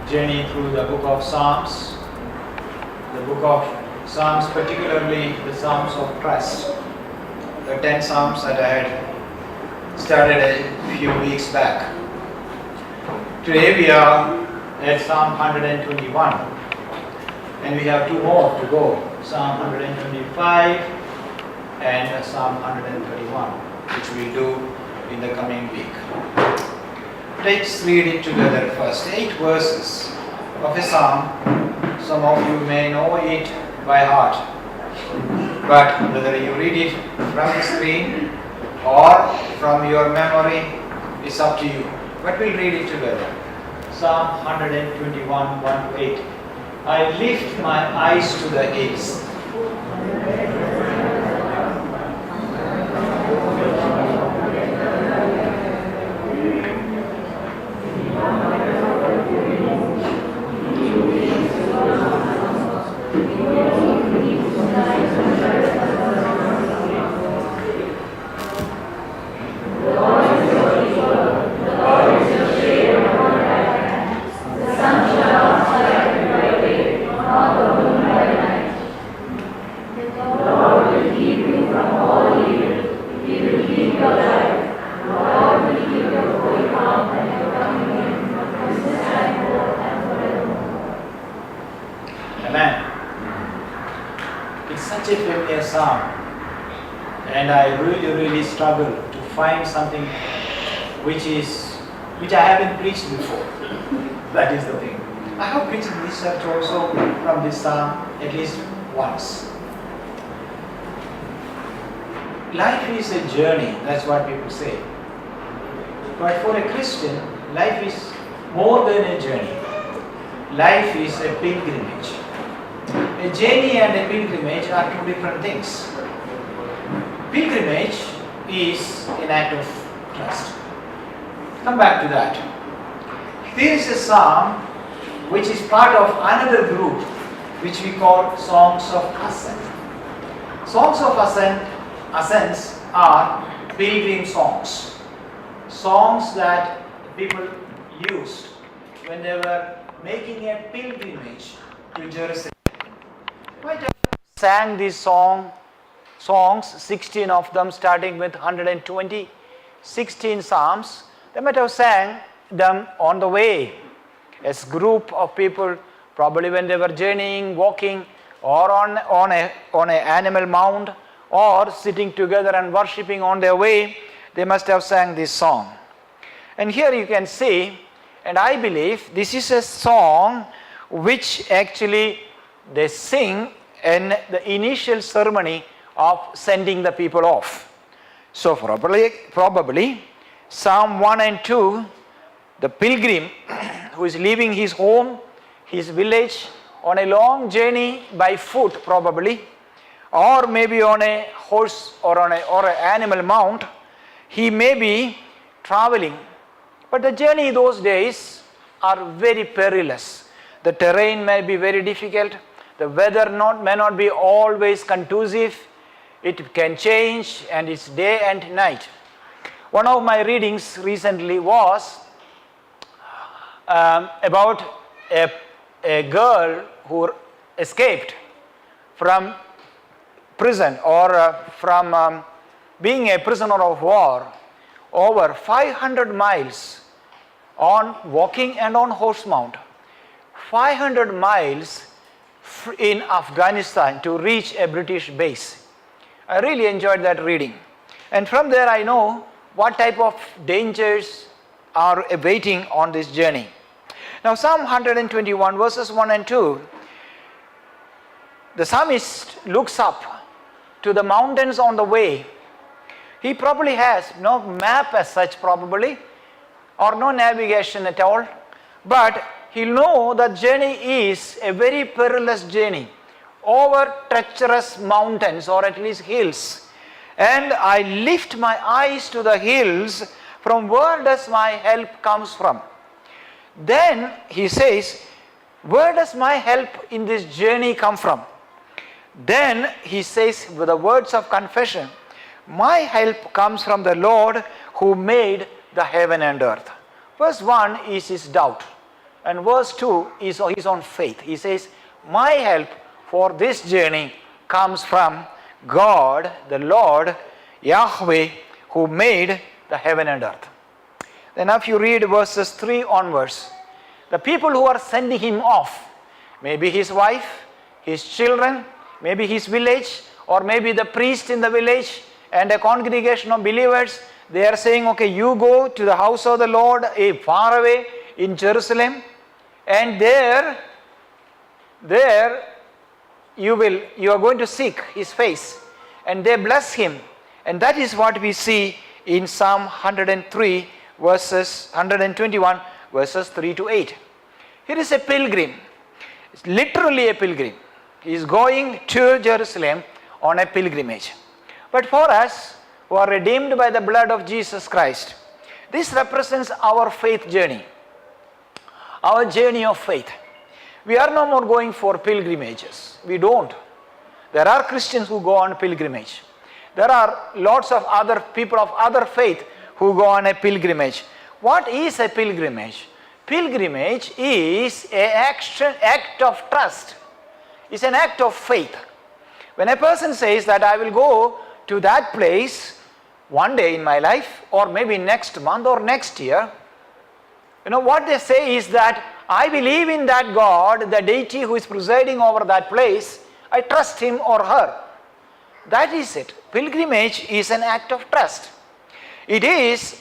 journey through the book of Psalms. The book of Psalms, particularly the Psalms of Trust. The 10 Psalms that I had started a few weeks back. Today we are at Psalm 121 and we have two more to go. Psalm 125 and Psalm 131, which we'll do in the coming week. Let's read it together first. 8 verses of a psalm. Some of you may know it by heart, but whether you read it from the screen or from your memory is up to you. But we'll read it together. Psalm 121, 1 to 8. I lift my eyes to the hills. And I really struggle to find something which I haven't preached before. That is the thing. I have preached in this church also from this psalm at least once. Life is a journey, that's what people say. But for a Christian, life is more than a journey. Life is a pilgrimage. A journey and a pilgrimage are two different things. Pilgrimage is an act of trust. Come back to that. There is a psalm which is part of another group which we call Songs of Ascent. Songs of Ascents are pilgrim songs. Songs that people used when they were making a pilgrimage to Jerusalem. Might have sang these songs, 16 of them starting with 120, 16 psalms. They might have sang them on the way as group of people, probably when they were journeying, walking, or on an animal mount, or sitting together and worshipping on their way. They must have sang this song. And here you can see, and I believe this is a song which actually they sing in the initial ceremony of sending the people off. So probably Psalm 1 and 2, the pilgrim who is leaving his home, his village, on a long journey by foot probably, or maybe on a horse or on an animal mount, he may be traveling. But the journey those days are very perilous. The terrain may be very difficult. The weather may not be always conducive. It can change, and it's day and night. One of my readings recently was about a girl who escaped from prison or from being a prisoner of war over 500 miles on walking and on horse mount. 500 miles in Afghanistan to reach a British base. I really enjoyed that reading. And from there I know what type of dangers are awaiting on this journey. Now Psalm 121 verses 1 and 2, the psalmist looks up to the mountains on the way. He probably has no map as such probably, or no navigation at all, but he'll know that journey is a very perilous journey over treacherous mountains, or at least hills. And I lift my eyes to the hills, from where does my help comes from? Then he says, where does my help in this journey come from? Then he says with the words of confession, my help comes from the Lord who made the heaven and earth. Verse 1 is his doubt. And verse 2 is his own faith. He says, my help for this journey comes from God, the Lord, Yahweh, who made the heaven and earth. Then if you read verses 3 onwards, the people who are sending him off, maybe his wife, his children, maybe his village, or maybe the priest in the village and a congregation of believers, they are saying, okay, you go to the house of the Lord far away in Jerusalem, and there you are going to seek his face. And they bless him. And that is what we see in Psalm 103 verses 121 verses 3 to 8. Here is a pilgrim. It's literally a pilgrim. He is going to Jerusalem on a pilgrimage. But for us who are redeemed by the blood of Jesus Christ, this represents our faith journey. Our journey of faith. We are no more going for pilgrimages. We don't. There are Christians who go on pilgrimage. There are lots of other people of other faith who go on a pilgrimage. What is a pilgrimage? Pilgrimage is an act of trust. It's an act of faith. When a person says that I will go to that place one day in my life, or maybe next month or next year, what they say is that I believe in that God, the deity who is presiding over that place. I trust him or her. That is it. Pilgrimage is an act of trust. It is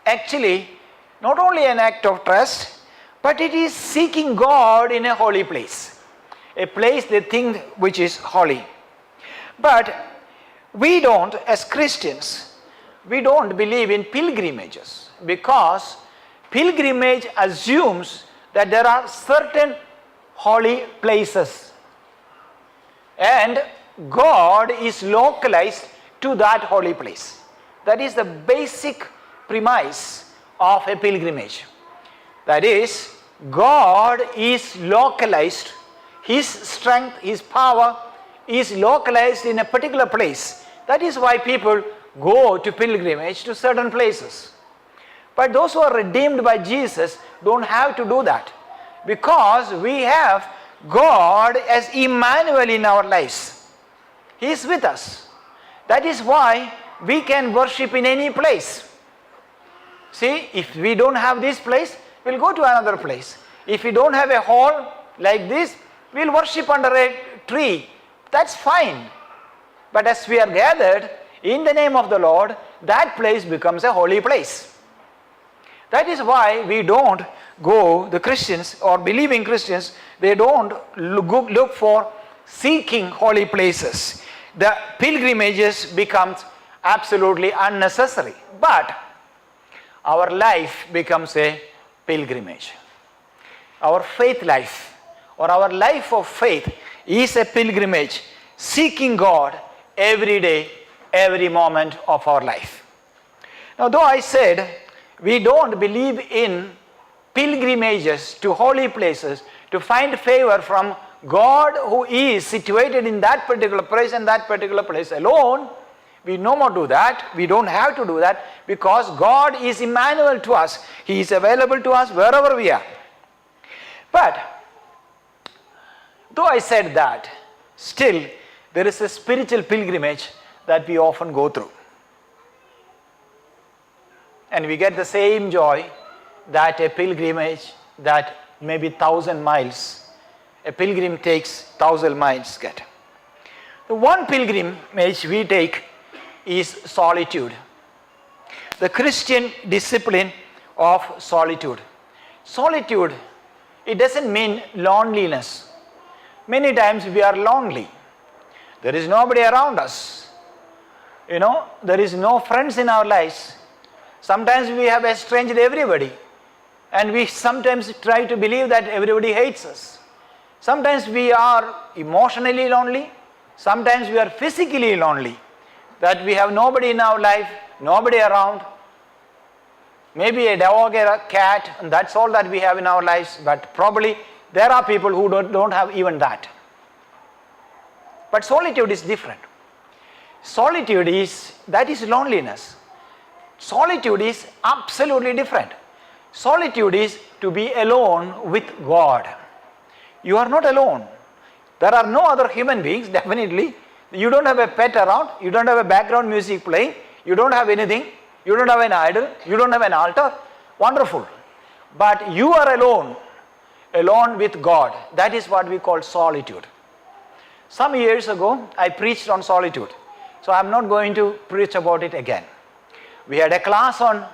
actually not only an act of trust, but it is seeking God in a holy place. A place they think which is holy. But we don't, as Christians, we don't believe in pilgrimages, because pilgrimage assumes that there are certain holy places and God is localized to that holy place. That is the basic premise of a pilgrimage. That is, God is localized, his strength, his power is localized in a particular place. That is why people go to pilgrimage to certain places. But those who are redeemed by Jesus don't have to do that, because we have God as Emmanuel in our lives. He is with us. That is why we can worship in any place. See, if we don't have this place, we'll go to another place. If we don't have a hall like this, we'll worship under a tree. That's fine. But as we are gathered in the name of the Lord, that place becomes a holy place. That is why we don't go, the Christians or believing Christians, they don't look for seeking holy places. The pilgrimages becomes absolutely unnecessary. But our life becomes a pilgrimage. Our faith life or our life of faith is a pilgrimage, seeking God every day, every moment of our life. Now, though I said we don't believe in pilgrimages to holy places to find favor from God who is situated in that particular place and that particular place alone, we no more do that. We don't have to do that, because God is Emmanuel to us. He is available to us wherever we are. But though I said that, still there is a spiritual pilgrimage that we often go through. And we get the same joy that a pilgrimage that maybe 1,000 miles, a pilgrim takes 1,000 miles get. The one pilgrimage we take is solitude. The Christian discipline of solitude. Solitude, it doesn't mean loneliness. Many times we are lonely. There is nobody around us. There is no friends in our lives. Sometimes we have estranged everybody, and we sometimes try to believe that everybody hates us. Sometimes we are emotionally lonely. Sometimes we are physically lonely, that we have nobody in our life, nobody around. Maybe a dog or a cat, and that's all that we have in our lives, but probably there are people who don't have even that. But solitude is different. Solitude is loneliness. Solitude is absolutely different. Solitude is to be alone with God. You are not alone. There are no other human beings, definitely. You don't have a pet around, you don't have a background music playing, you don't have anything, you don't have an idol, you don't have an altar. Wonderful. But you are alone with God. That is what we call solitude. Some years ago, I preached on solitude. So I am not going to preach about it again. We had a class on,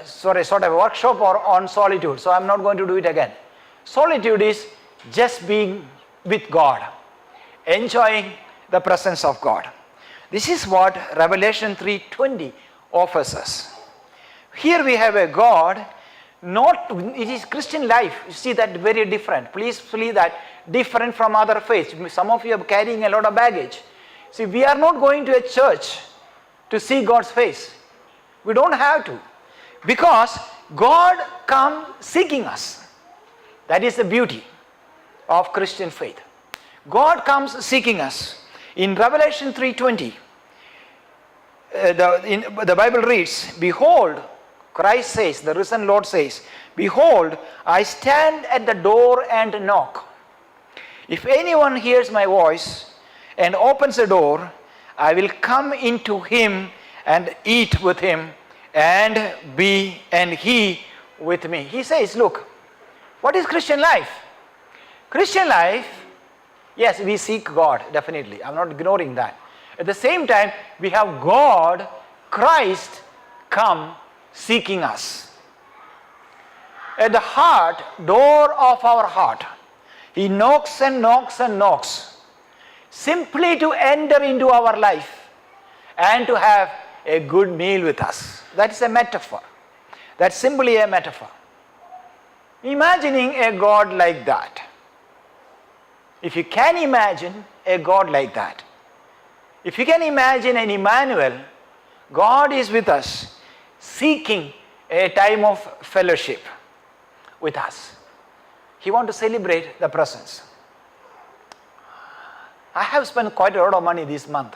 sort of a workshop on solitude. So I am not going to do it again. Solitude is just being with God, enjoying the presence of God. This is what Revelation 3:20 offers us. Here we have a God, it is Christian life. You see that very different. Please see that different from other faiths. Some of you are carrying a lot of baggage. See, we are not going to a church to see God's face. We don't have to. Because God comes seeking us. That is the beauty of Christian faith. God comes seeking us. In Revelation 3:20, the Bible reads, "Behold," Christ says, the risen Lord says, "Behold, I stand at the door and knock. If anyone hears my voice and opens the door, I will come into him and eat with him and he with me." He says, look, what is Christian life? Christian life, yes, we seek God, definitely. I'm not ignoring that. At the same time, we have God, Christ, come seeking us. At the door of our heart, He knocks and knocks and knocks, simply to enter into our life and to have a good meal with us. That is a metaphor. That's simply a metaphor. Imagining a God like that. If you can imagine a God like that, if you can imagine an Emmanuel, God is with us, seeking a time of fellowship with us. He wants to celebrate the presence. I have spent quite a lot of money this month.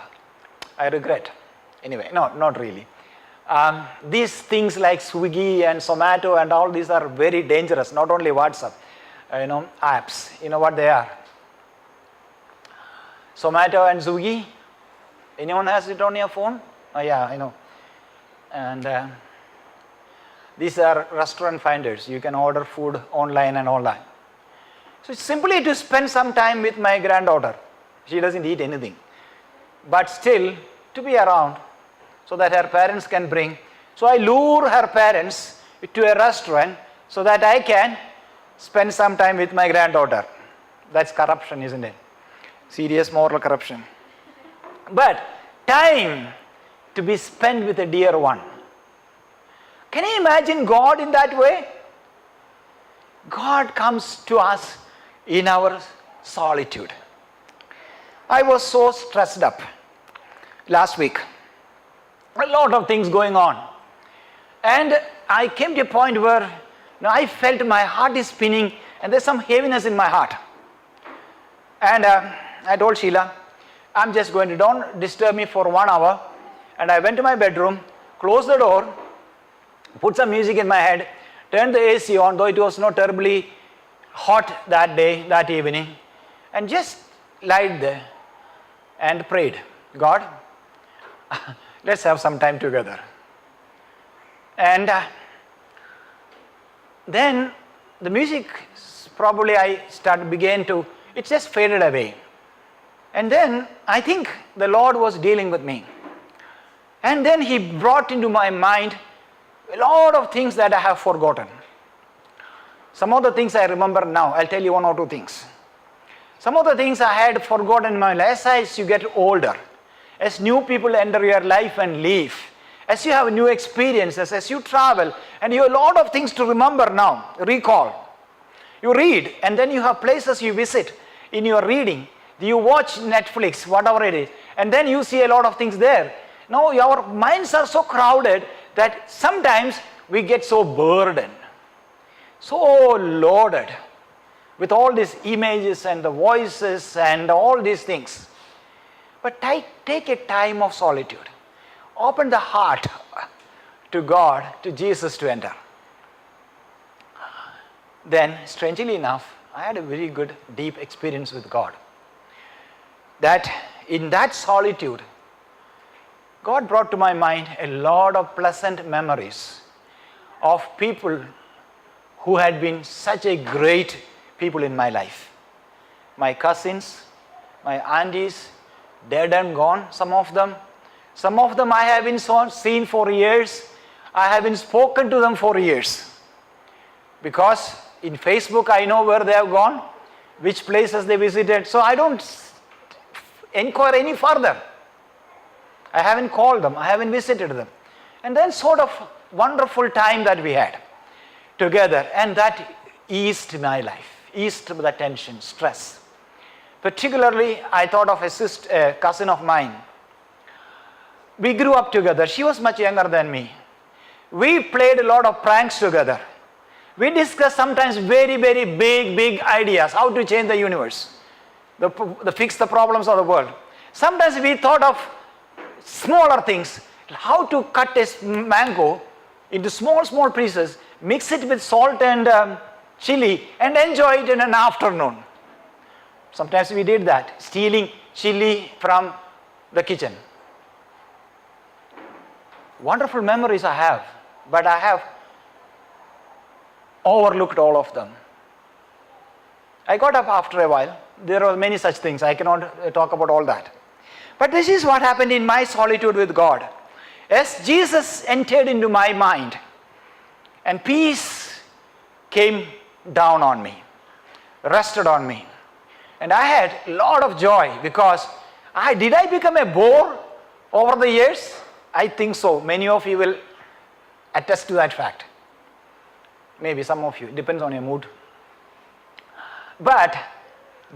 I regret. Anyway, no, not really. These things like Swiggy and Zomato and all these are very dangerous. Not only WhatsApp, apps. You know what they are? Zomato and Swiggy. Anyone has it on your phone? Oh yeah, I know. And these are restaurant finders. You can order food online and all that. So it's simply to spend some time with my granddaughter. She doesn't eat anything. But still, to be around so that her parents can bring. So I lure her parents to a restaurant so that I can spend some time with my granddaughter. That's corruption, isn't it? Serious moral corruption. But time to be spent with a dear one. Can you imagine God in that way? God comes to us in our solitude. I was so stressed up last week. A lot of things going on. And I came to a point where I felt my heart is spinning and there's some heaviness in my heart. And I told Sheila, I'm just going to, don't disturb me for 1 hour. And I went to my bedroom, closed the door, put some music in my head, turned the AC on, though it was not terribly hot that day, that evening, and just lied there and prayed, God, let's have some time together. And then the music probably it just faded away. And then I think the Lord was dealing with me. And then He brought into my mind a lot of things that I have forgotten. Some of the things I remember now. I'll tell you 1 or 2 things. Some of the things I had forgotten in my life. As you get older, as new people enter your life and leave, as you have new experiences, as you travel, and you have a lot of things to remember now, recall. You read, and then you have places you visit in your reading. You watch Netflix, whatever it is, and then you see a lot of things there. Now our minds are so crowded that sometimes we get so burdened, so loaded with all these images and the voices and all these things. But take a time of solitude. Open the heart to God, to Jesus to enter. then strangely enough, I had a very good, deep experience with God. That in that solitude, God brought to my mind a lot of pleasant memories of people who had been such a great people in my life. My cousins, my aunties, dead and gone, some of them. Some of them I have been seen for years. I have been spoken to them for years. Because in Facebook I know where they have gone, which places they visited. So I don't inquire any further. I haven't called them, I haven't visited them. And then sort of wonderful time that we had together, and that eased my life, eased the tension, stress. Particularly, I thought of a cousin of mine. We grew up together. She was much younger than me. We played a lot of pranks together. We discussed sometimes very, very big ideas, how to change the universe, fix the problems of the world. Sometimes we thought of smaller things, how to cut a mango into small pieces, mix it with salt and chili, and enjoy it in an afternoon. Sometimes we did that, stealing chili from the kitchen. Wonderful memories I have, but I have overlooked all of them. I got up after a while. There were many such things. I cannot talk about all that. But this is what happened in my solitude with God. As Jesus entered into my mind, and peace came down on me, rested on me. And I had a lot of joy because did I become a bore over the years? I think so. Many of you will attest to that fact. Maybe some of you, it depends on your mood. But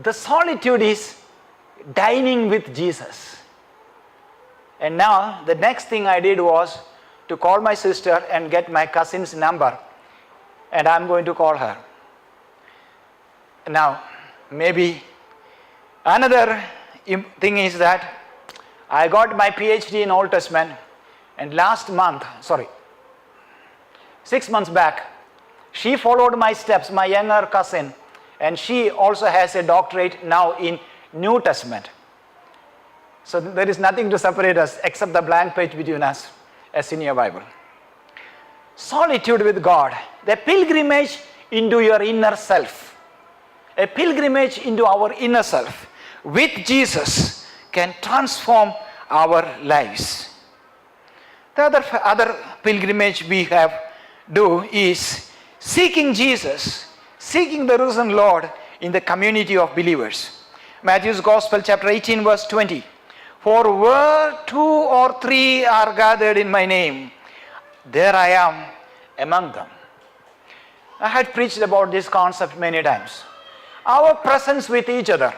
the solitude is dining with Jesus. And now the next thing I did was to call my sister and get my cousin's number, and I'm going to call her. Now, maybe another thing is that I got my PhD in Old Testament, and 6 months back, she followed my steps, my younger cousin, and she also has a doctorate now in New Testament. So there is nothing to separate us except the blank page between us as in your Bible. Solitude with God, the pilgrimage into your inner self. A pilgrimage into our inner self with Jesus can transform our lives. The other pilgrimage we do is seeking Jesus, seeking the risen Lord in the community of believers. Matthew's Gospel, chapter 18, verse 20. For where 2 or 3 are gathered in my name, there I am among them. I had preached about this concept many times. Our presence with each other.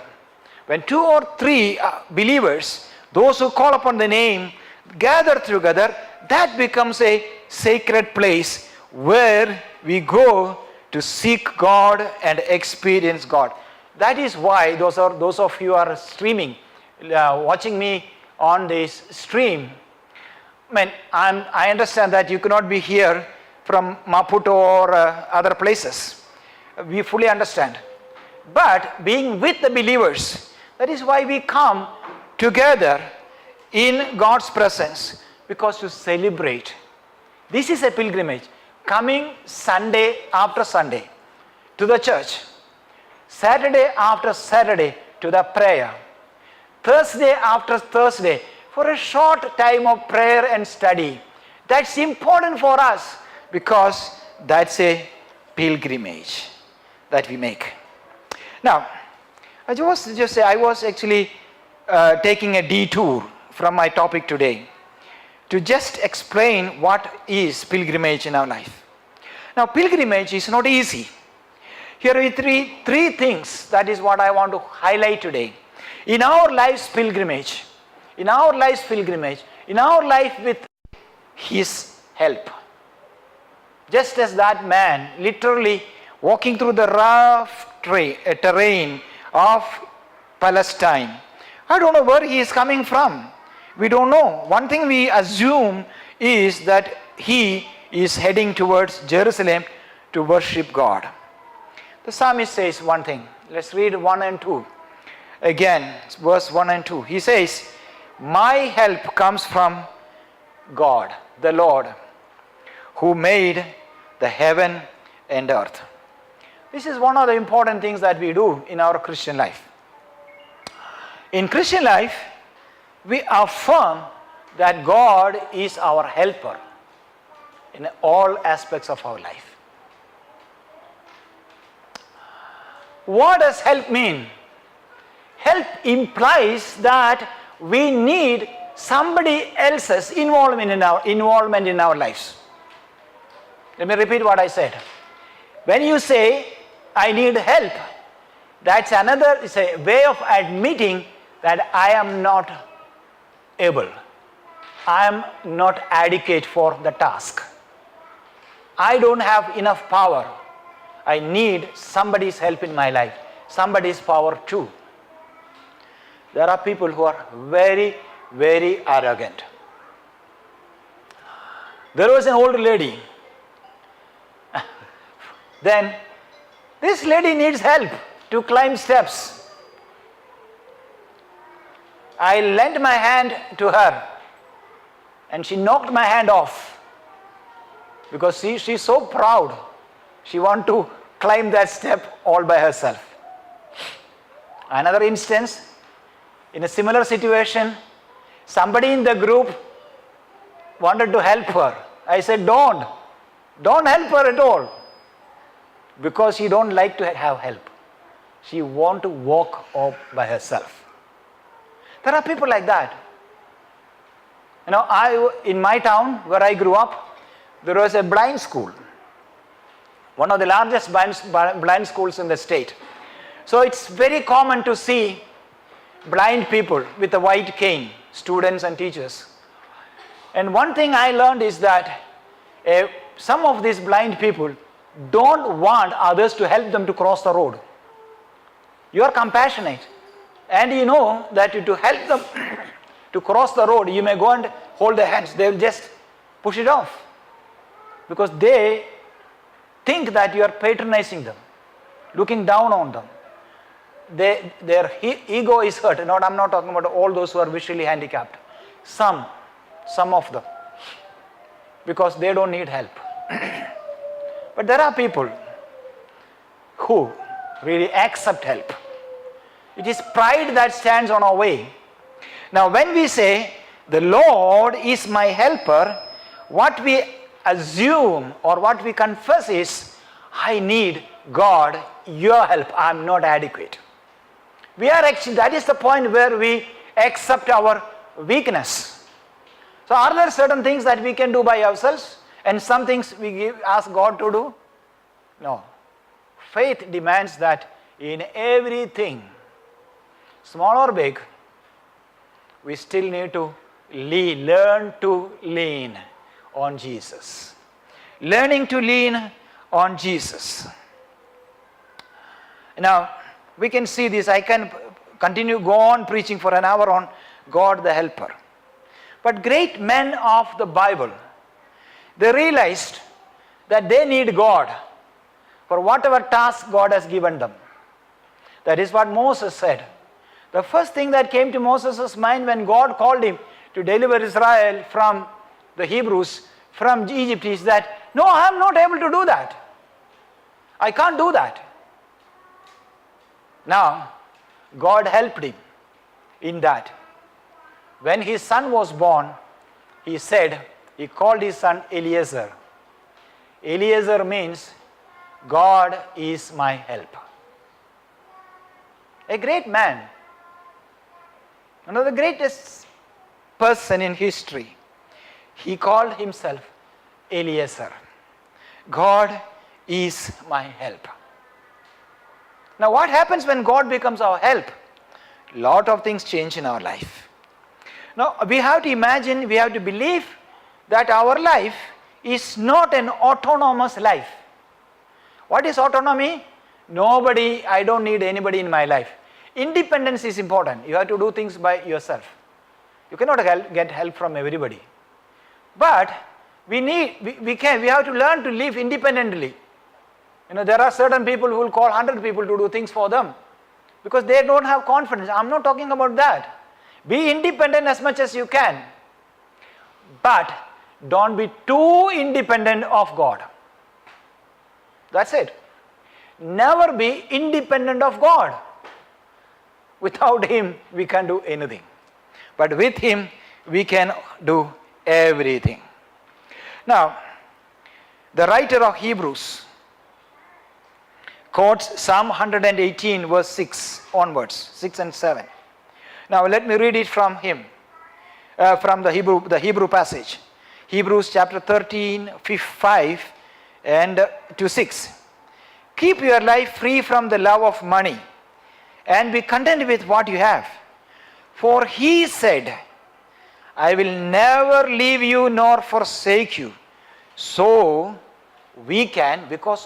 When 2 or 3 believers, those who call upon the name, gather together, that becomes a sacred place where we go to seek God and experience God. That is why those of you who are streaming, watching me on this stream, I understand that you cannot be here from Maputo or other places. We fully understand. But being with the believers, that is why we come together in God's presence, because to celebrate. This is a pilgrimage. Coming Sunday after Sunday to the church, Saturday after Saturday to the prayer, Thursday after Thursday for a short time of prayer and study. That's important for us because that's a pilgrimage that we make. Now, I was actually taking a detour from my topic today to just explain what is pilgrimage in our life. Now, pilgrimage is not easy. Here are three things, that is what I want to highlight today. In our life's pilgrimage, in our life with His help. Just as that man literally walking through the rough terrain of Palestine. I don't know where he is coming from. We don't know. One thing we assume is that he is heading towards Jerusalem to worship God. The psalmist says one thing. Let's read 1 and 2. Again, verse 1 and 2. He says, my help comes from God, the Lord, who made the heaven and earth. This is one of the important things that we do in our Christian life. In Christian life, we affirm that God is our helper in all aspects of our life. What does help mean? Help implies that we need somebody else's involvement in our lives. Let me repeat what I said. When you say, I need help, that's it's a way of admitting that I am not able. I am not adequate for the task. I don't have enough power. I need somebody's help in my life, somebody's power too. There are people who are very, very arrogant. There was an old lady. Then this lady needs help to climb steps. I lent my hand to her and she knocked my hand off because she's so proud. She wants to climb that step all by herself. Another instance, in a similar situation, somebody in the group wanted to help her. I said, don't help her at all, because she don't like to have help. She want to walk all by herself. There are people like that. In my town where I grew up, there was a blind school, one of the largest blind schools in the state. So it's very common to see blind people with a white cane, students and teachers. And one thing I learned is that some of these blind people don't want others to help them to cross the road. You are compassionate and you know that to help them to cross the road, you may go and hold their hands. They will just push it off because they think that you are patronizing them, looking down on them. Their ego is hurt. I'm not talking about all those who are visually handicapped. Some of them, because they don't need help. But there are people who really accept help. It is pride that stands on our way. Now, when we say, the Lord is my helper, what we assume or what we confess is, I need God, your help. I am not adequate. That is the point where we accept our weakness. So are there certain things that we can do by ourselves and some things we ask God to do? No. Faith demands that in everything, small or big, we still need to learn to lean on Jesus. Learning to lean on Jesus. Now, we can see this. I can go on preaching for an hour on God the helper. But great men of the Bible, they realized that they need God for whatever task God has given them. That is what Moses said. The first thing that came to Moses' mind when God called him to deliver Israel from the Hebrews, from Egypt, is that, no, I am not able to do that. I can't do that. Now, God helped him in that. When his son was born, he called his son Eliezer. Eliezer means, God is my help. A great man, one of the greatest person in history, he called himself Eliezer. God is my help. Now, what happens when God becomes our help? A lot of things change in our life. Now, we have to imagine, we have to believe that our life is not an autonomous life. What is autonomy? I don't need anybody in my life. Independence is important. You have to do things by yourself. You cannot get help from everybody. But we have to learn to live independently. There are certain people who will call 100 people to do things for them because they don't have confidence. I'm not talking about that. Be independent as much as you can, but don't be too independent of God. That's it. Never be independent of God. Without Him, we can't do anything. But with Him, we can do everything. Now, the writer of Hebrews quotes Psalm 118 verse 6 onwards, 6 and 7. Now let me read it from him, from the Hebrew passage. Hebrews chapter 13, 5 and to 6. Keep your life free from the love of money and be content with what you have. For He said, I will never leave you nor forsake you. So we can, because of